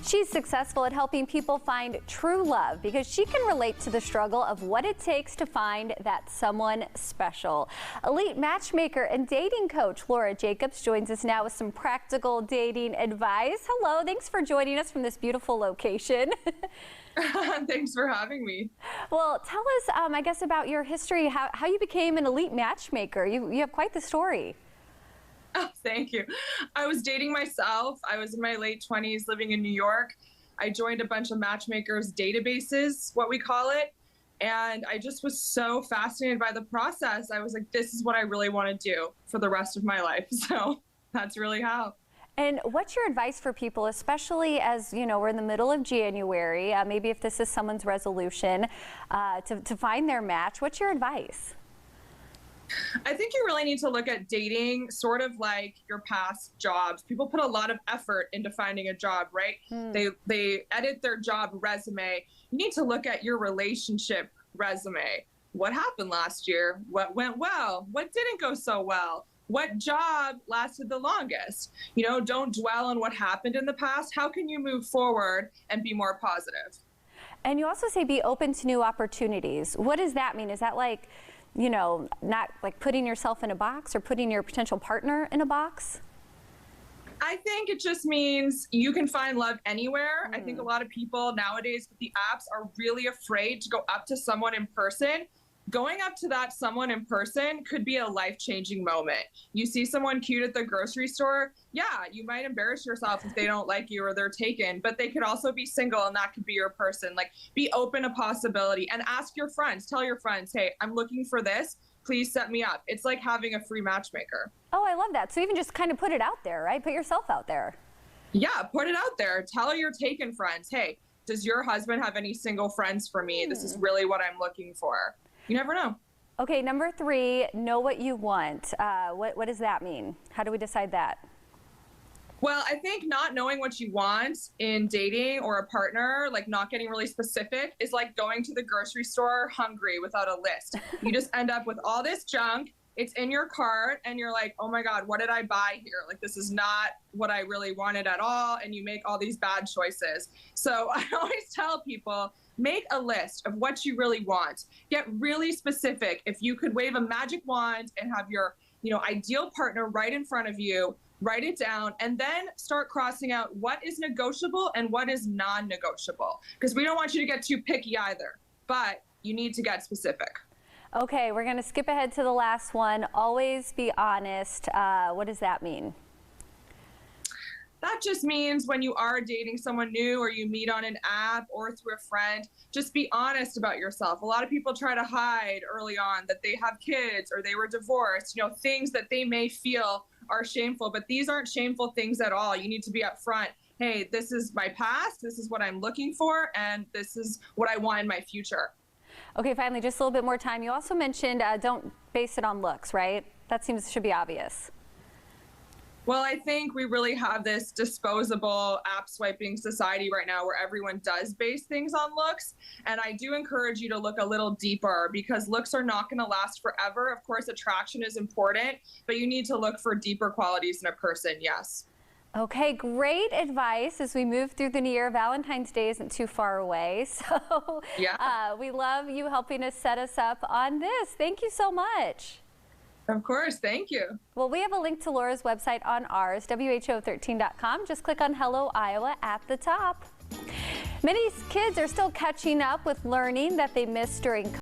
She's successful at helping people find true love because she can relate to the struggle of what it takes to find that someone special. Elite matchmaker and dating coach Laura Jacobs joins us now with some practical dating advice. Hello, thanks for joining us from this beautiful location. Thanks for having me. Well, tell us, I guess, about your history, how you became an elite matchmaker. You have quite the story. Oh, thank you. I was dating myself. I was in my late 20s living in New York. I joined a bunch of matchmakers databases, what we call it. And I just was so fascinated by the process. I was like, this is what I really want to do for the rest of my life. So that's really how. And what's your advice for people, especially as, you know, we're in the middle of January, maybe if this is someone's resolution to find their match, what's your advice? I think you really need to look at dating sort of like your past jobs. People put a lot of effort into finding a job, right? They edit their job resume. You need to look at your relationship resume. What happened last year? What went well? What didn't go so well? What job lasted the longest? You know, don't dwell on what happened in the past. How can you move forward and be more positive? And you also say be open to new opportunities. What does that mean? Is that like, you know, not like putting yourself in a box or putting your potential partner in a box? I think it just means you can find love anywhere. I think a lot of people nowadays with the apps are really afraid to go up to someone in person. Going up to that someone in person could be a life-changing moment. You see someone cute at the grocery store, yeah, you might embarrass yourself if they don't like you or they're taken, but they could also be single and that could be your person. Like, be open to possibility and ask your friends, tell your friends, hey, I'm looking for this, please set me up. It's like having a free matchmaker. Oh, I love that. So even just kind of put it out there, right? Put yourself out there. Yeah, put it out there. Tell your taken friends, hey, does your husband have any single friends for me? This is really what I'm looking for. You never know. Okay, number 3, know what you want. What does that mean? How do we decide that? Well, I think not knowing what you want in dating or a partner, like not getting really specific, is like going to the grocery store hungry without a list. You just end up with all this junk. It's in your cart and you're like, oh my God, what did I buy here? Like, this is not what I really wanted at all. And you make all these bad choices. So I always tell people, make a list of what you really want. Get really specific. If you could wave a magic wand and have your, you know, ideal partner right in front of you, write it down, and then start crossing out what is negotiable and what is non-negotiable. Because we don't want you to get too picky either, but you need to get specific. Okay, we're going to skip ahead to the last one. Always be honest. What does that mean? That just means when you are dating someone new or you meet on an app or through a friend, just be honest about yourself. A lot of people try to hide early on that they have kids or they were divorced, you know, things that they may feel are shameful, but these aren't shameful things at all. You need to be upfront. Hey, this is my past, this is what I'm looking for, and this is what I want in my future. Okay, finally, just a little bit more time. You also mentioned don't base it on looks, right? That should be obvious. Well, I think we really have this disposable app swiping society right now where everyone does base things on looks. And I do encourage you to look a little deeper because looks are not going to last forever. Of course, attraction is important, but you need to look for deeper qualities in a person, yes. Okay, great advice as we move through the new year. Valentine's Day isn't too far away, so yeah. We love you helping us set us up on this. Thank you so much. Of course, thank you. Well, we have a link to Laura's website on ours, who13.com. Just click on Hello Iowa at the top. Many kids are still catching up with learning that they missed during